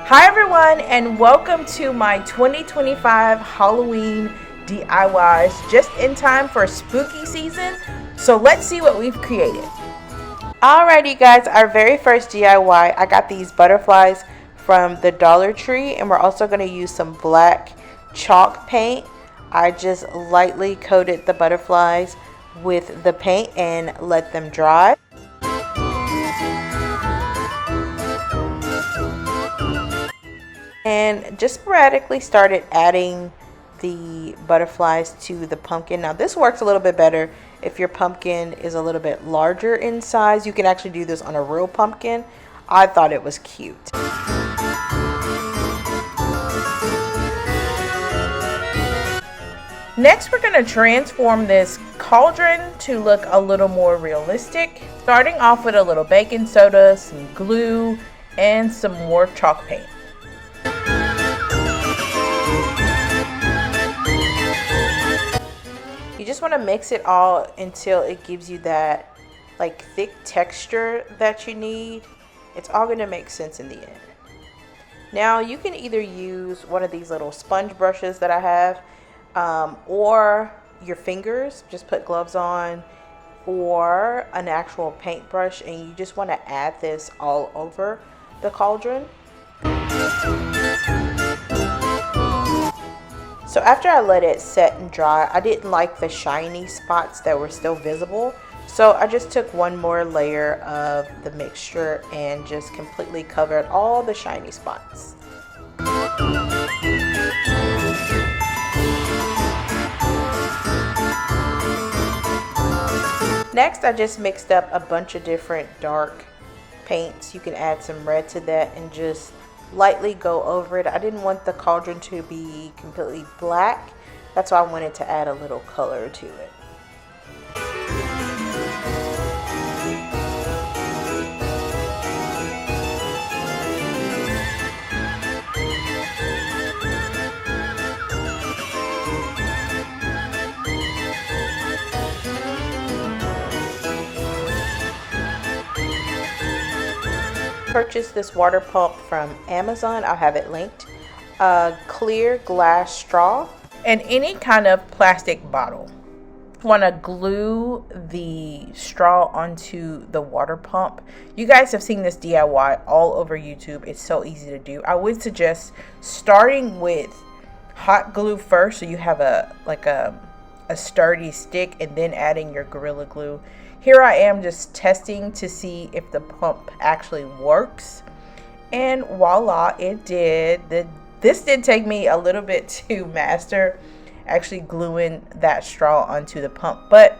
Hi everyone, and welcome to my 2025 Halloween DIYs, just in time for spooky season. So let's see what we've created. Alrighty guys, our very first DIY, I got these butterflies from the Dollar Tree, and we're also going to use some black chalk paint. I just lightly coated the butterflies with the paint and let them dry. And just sporadically started adding the butterflies to the pumpkin. Now this works a little bit better if your pumpkin is a little bit larger in size. You can actually do this on a real pumpkin. I thought it was cute. Next, we're going to transform this cauldron to look a little more realistic. Starting off with a little baking soda, some glue, and some more chalk paint. You just want to mix it all until it gives you that like thick texture that you need. It's all going to make sense in the end. Now you can either use one of these little sponge brushes that I have, or your fingers, just put gloves on, or an actual paintbrush, and you just want to add this all over the cauldron. So after I let it set and dry, I didn't like the shiny spots that were still visible. So I just took one more layer of the mixture and just completely covered all the shiny spots. Next, I just mixed up a bunch of different dark paints. You can add some red to that and just lightly go over it. I didn't want the cauldron to be completely black. That's why I wanted to add a little color to it. Purchased this water pump from Amazon. I'll have it linked. A clear glass straw and any kind of plastic bottle. Want to glue the straw onto the water pump. You guys have seen this DIY all over YouTube. It's so easy to do. I would suggest starting with hot glue first, so you have a sturdy stick, and then adding your Gorilla Glue. Here I am just testing to see if the pump actually works, and voila, it did. This did take me a little bit to master, actually gluing that straw onto the pump, but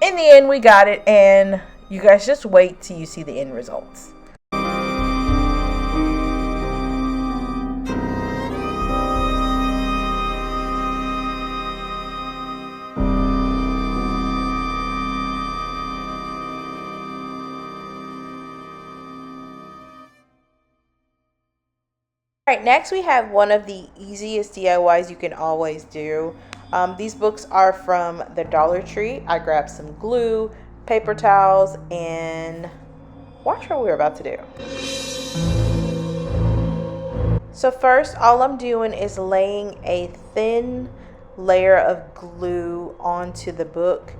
in the end we got it, and you guys just wait till you see the end results. Alright, next we have one of the easiest DIYs you can always do. These books are from the Dollar Tree. I grabbed some glue, paper towels, and watch what we're about to do. So first, all I'm doing is laying a thin layer of glue onto the book.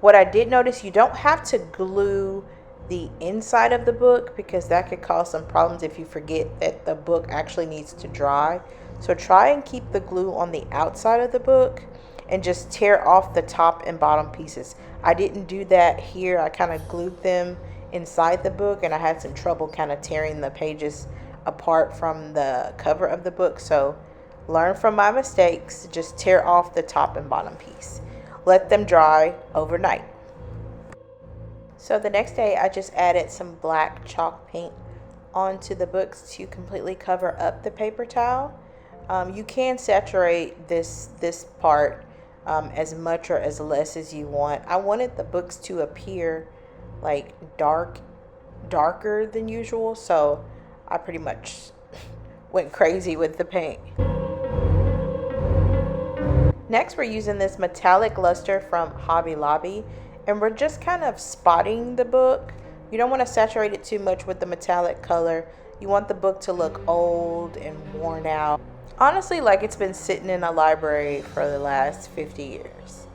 What I did notice, you don't have to glue the inside of the book, because that could cause some problems if you forget that the book actually needs to dry. So try and keep the glue on the outside of the book and just tear off the top and bottom pieces. I didn't do that here. I kind of glued them inside the book, and I had some trouble kind of tearing the pages apart from the cover of the book. So learn from my mistakes. Just tear off the top and bottom piece. Let them dry overnight. So the next day I just added some black chalk paint onto the books to completely cover up the paper towel. You can saturate this part as much or as less as you want. I wanted the books to appear like darker than usual, so I pretty much went crazy with the paint. Next, we're using this metallic luster from Hobby Lobby, and we're just kind of spotting the book. You don't want to saturate it too much with the metallic color. You want the book to look old and worn out. Honestly, like it's been sitting in a library for the last 50 years.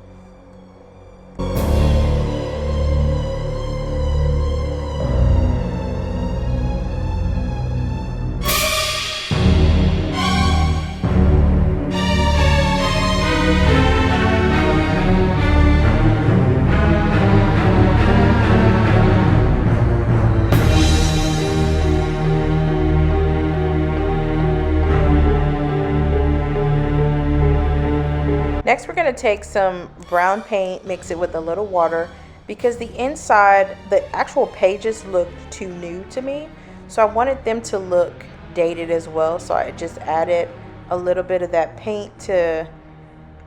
Next, we're going to take some brown paint, mix it with a little water, because the inside, the actual pages looked too new to me. So I wanted them to look dated as well. So I just added a little bit of that paint to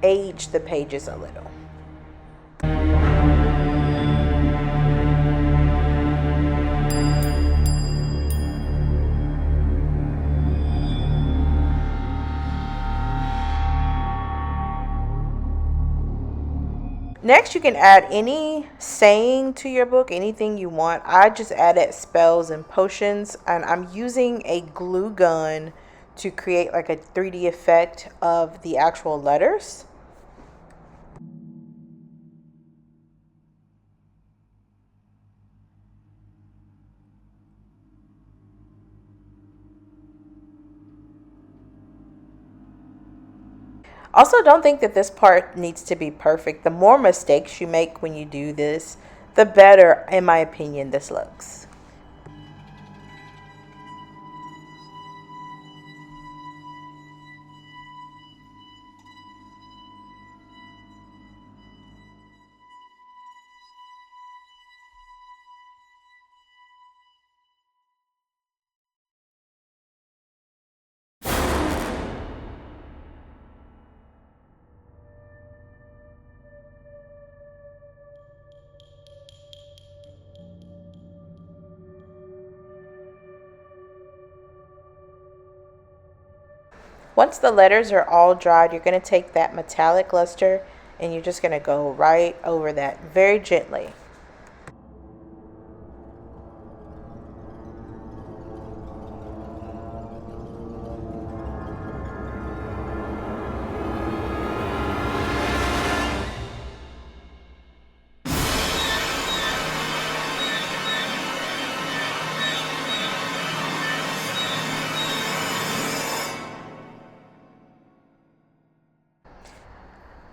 age the pages a little. Next, you can add any saying to your book, anything you want. I just added spells and potions, and I'm using a glue gun to create like a 3D effect of the actual letters. Also, don't think that this part needs to be perfect. The more mistakes you make when you do this, the better, in my opinion, this looks. Once the letters are all dried, you're going to take that metallic luster and you're just going to go right over that very gently.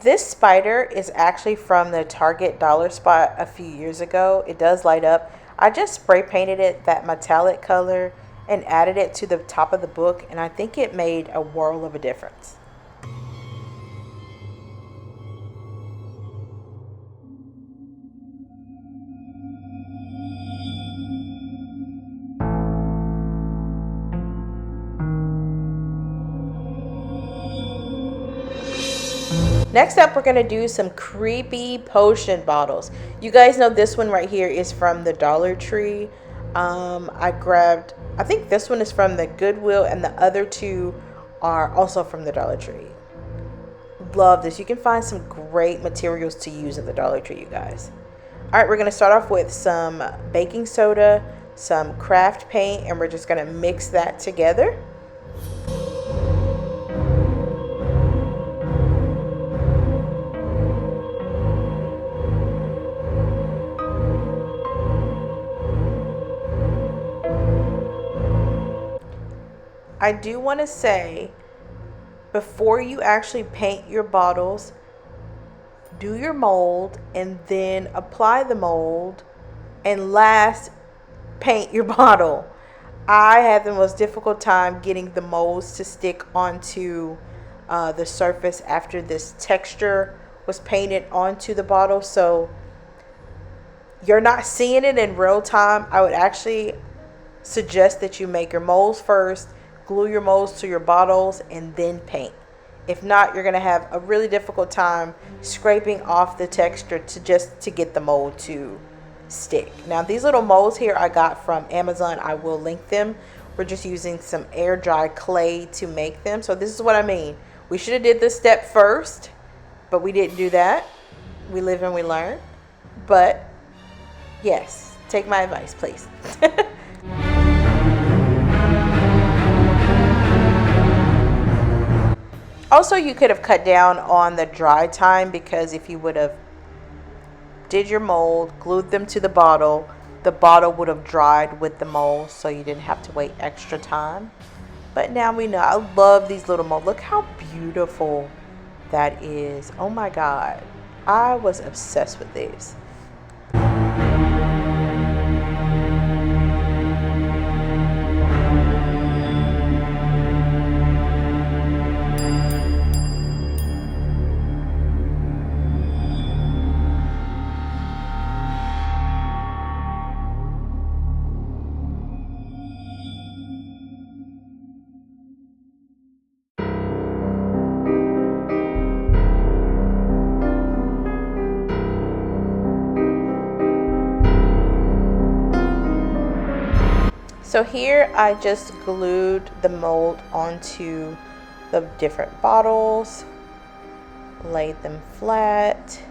This spider is actually from the Target dollar spot a few years ago. It does light up. I just spray painted it that metallic color and added it to the top of the book, and I think it made a world of a difference. Next up, we're going to do some creepy potion bottles. You guys know this one right here is from the Dollar Tree. I think this one is from the Goodwill, and the other two are also from the Dollar Tree. Love this. You can find some great materials to use at the Dollar Tree, you guys. All right, we're going to start off with some baking soda, some craft paint, and we're just going to mix that together. I do want to say, before you actually paint your bottles, do your mold and then apply the mold, and last paint your bottle. I had the most difficult time getting the molds to stick onto the surface after this texture was painted onto the bottle, so you're not seeing it in real time. I would actually suggest that you make your molds first, glue your molds to your bottles, and then paint. If not, you're going to have a really difficult time scraping off the texture to get the mold to stick. Now, these little molds here I got from Amazon. I will link them. We're just using some air dry clay to make them. So this is what I mean. We should have did this step first, but we didn't do that. We live and we learn. But yes, take my advice, please. Also, you could have cut down on the dry time, because if you would have did your mold, glued them to the bottle would have dried with the mold, so you didn't have to wait extra time. But now we know. I love these little molds. Look how beautiful that is. Oh my God. I was obsessed with these. So here I just glued the mold onto the different bottles, laid them flat.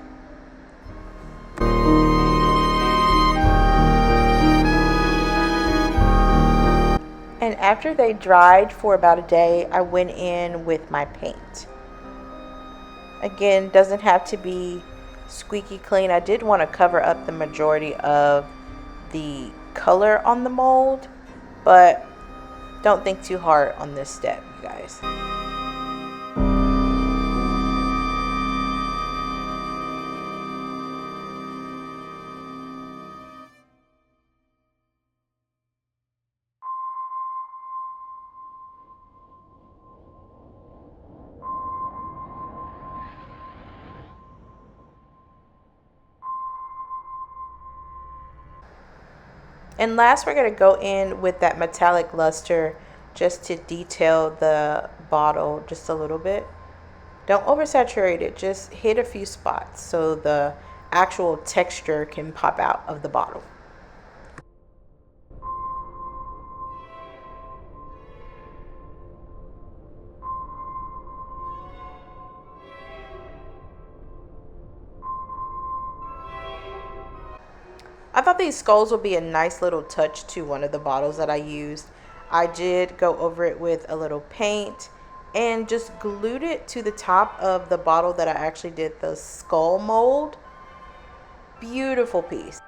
And after they dried for about a day, I went in with my paint. Again, doesn't have to be squeaky clean. I did want to cover up the majority of the color on the mold, but don't think too hard on this step, you guys. And last, we're going to go in with that metallic luster just to detail the bottle just a little bit. Don't oversaturate it, just hit a few spots so the actual texture can pop out of the bottle. I thought these skulls would be a nice little touch to one of the bottles that I used. I did go over it with a little paint and just glued it to the top of the bottle that I actually did the skull mold. Beautiful piece.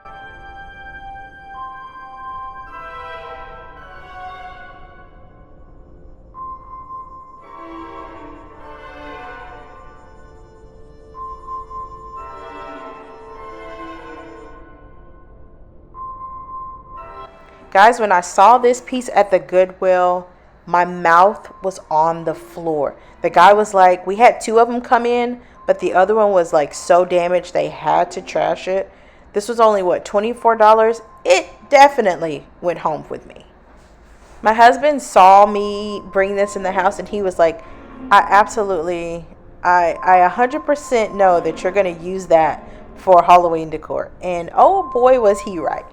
Guys, when I saw this piece at the Goodwill, my mouth was on the floor. The guy was like, we had two of them come in, but the other one was like so damaged they had to trash it. This was only, what, $24? It definitely went home with me. My husband saw me bring this in the house and he was like, I 100% know that you're going to use that for Halloween decor. And oh boy, was he right.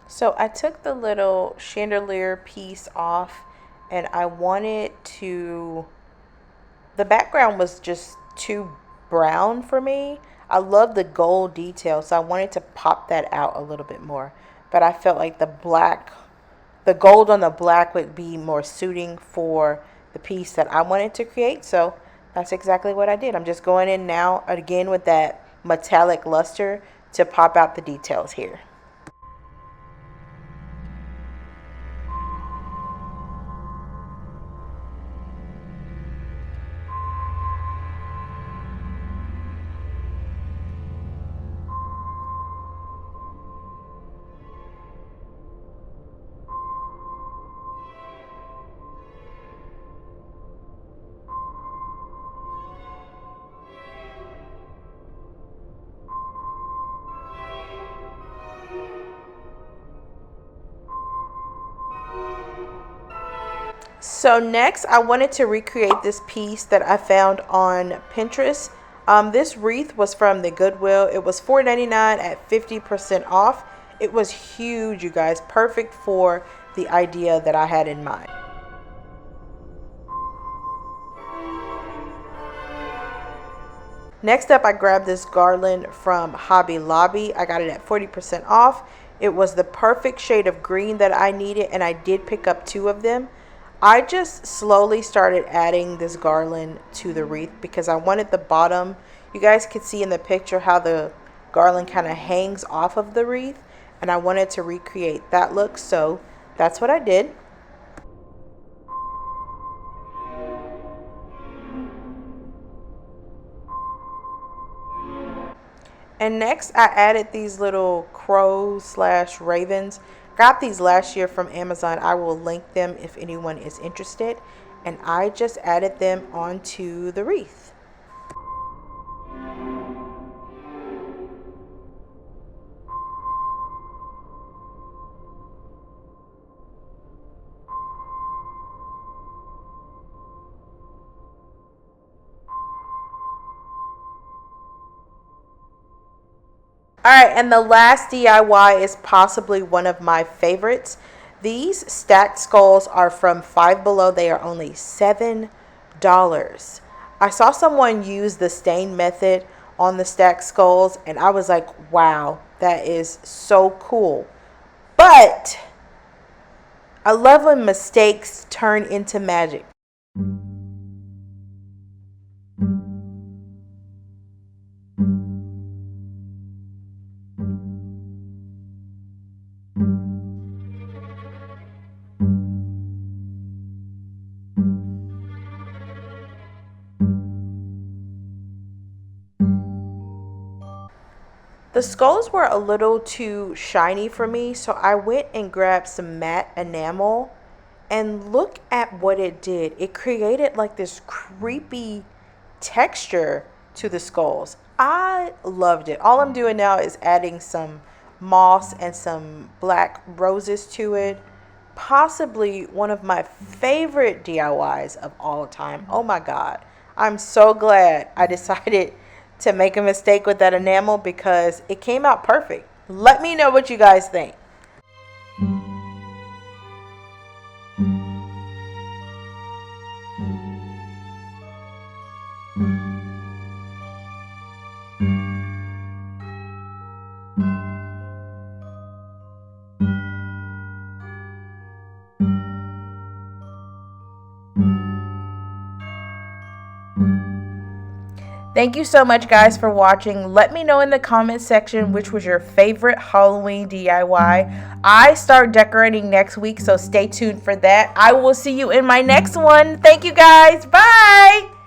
So I took the little chandelier piece off and I wanted to, the background was just too brown for me. I love the gold detail, so I wanted to pop that out a little bit more. But I felt like the gold on the black would be more suiting for the piece that I wanted to create. So that's exactly what I did. I'm just going in now again with that metallic luster to pop out the details here. So next, I wanted to recreate this piece that I found on Pinterest. This wreath was from the Goodwill. It was $4.99 at 50% off. It was huge, you guys. Perfect for the idea that I had in mind. Next up, I grabbed this garland from Hobby Lobby. I got it at 40% off. It was the perfect shade of green that I needed, and I did pick up 2 of them. I just slowly started adding this garland to the wreath because I wanted the bottom. You guys could see in the picture how the garland kind of hangs off of the wreath, and I wanted to recreate that look, so that's what I did. And next I added these little crows slash ravens. Got these last year from Amazon. I will link them if anyone is interested. And I just added them onto the wreath. Alright, and the last DIY is possibly one of my favorites. These stacked skulls are from Five Below. They are only $7. I saw someone use the stain method on the stacked skulls, and I was like, wow, that is so cool. But I love when mistakes turn into magic. The skulls were a little too shiny for me, so I went and grabbed some matte enamel, and look at what it did. It created like this creepy texture to the skulls. I loved it. All I'm doing now is adding some moss and some black roses to it. Possibly one of my favorite DIYs of all time. Oh my God. I'm so glad I decided to make a mistake with that enamel because it came out perfect. Let me know what you guys think. Thank you so much, guys, for watching. Let me know in the comment section which was your favorite Halloween DIY. I start decorating next week, so stay tuned for that. I will see you in my next one. Thank you, guys. Bye.